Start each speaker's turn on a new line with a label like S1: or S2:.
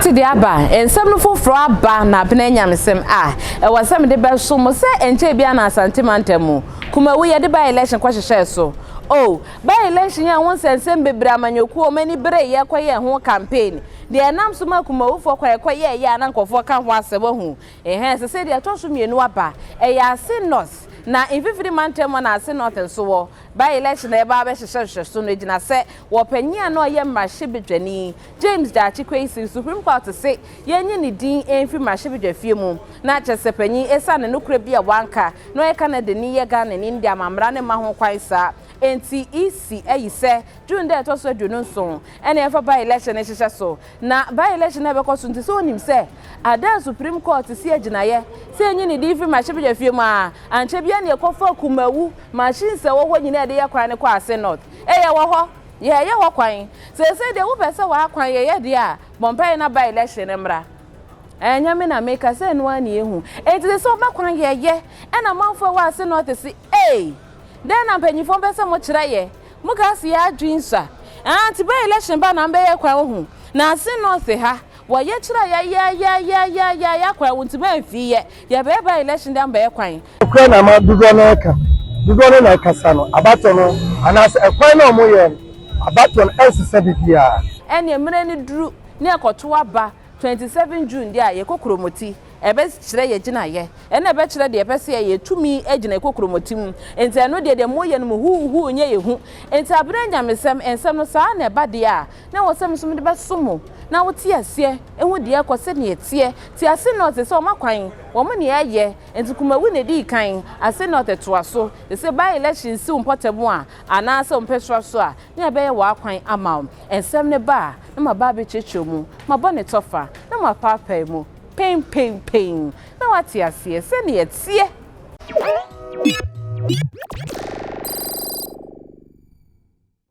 S1: Ati de aba ensem no foforo aba na bena nyamsem e wasem de be so mo se enche bia na asante mantemu kuma wo ye de ba election kwahyehyɛ so ba election ya won sensem bebre amanyoku o mani bre ye kwaye ho campaign de enam so makuma wo fo kwaye ye na nkofo ka ho asebo hu se de to so mienu aba ya Assin North na ififiri mantemu na Assin North nso wo by election e ba be hyehyɛ so no gina se wo panyia na oye mmahye bedwani James Dachi Kwesi Supreme Court say yenyi ne din enfi mmahye bedwafie mu na kyese panyi esa ne nokura bi a wanka no ye Canada ni ye Ghana ni India mamra ne ma ho kwan sa enti isi ayi se June de to so aduno nso ene e fa by election e hyehyɛ so na by election e be ko so nti so onim se ada Supreme Court si agina ye se yenyi ne din fi mmahye bedwafie mu a anche bia ne ekofa kumawu machine se wo ho nyina de ye kwan ne kwa Assin North ye wo ye wo kwan se de wo pese wa kwan ye de a bompai na by election mra nyame na make se no ani ehu enti se ba kwan ye na manfo wa Assin North si den na panyifo pese mo kire ye mo ka se ya adwinsa anti by election ba na be ye kwan hu na Assin North ha wo ye kire ya kwan wonti ba fi ye be by election dan be ye kwan
S2: kwan na ma dugo na kasa no abato no anas ekwan na omo ye abato no esese bibia
S1: ene emre ni duru ni ekoto aba 27 June dia ye kokromoti ebe kire ye gina ye ene ebe kire de epese ye tumi agina kokromoti mu enti eno de moye no hu nye ye hu enti abere nyamesem ensem no saa na eba de a na wosem so de besomo na wote ase ehu de akose ne etie ti Assin North se o makwan wo mo ne ye enti kuma wu ne di kan Assin North toa so se by election si umpotemu a ana se umpeswa so a ne ebe ye wa kwan ama ensem ne ba na ma ba be chechomu ma bo ne tofa na ma papa mu pain na wati ase se ne etie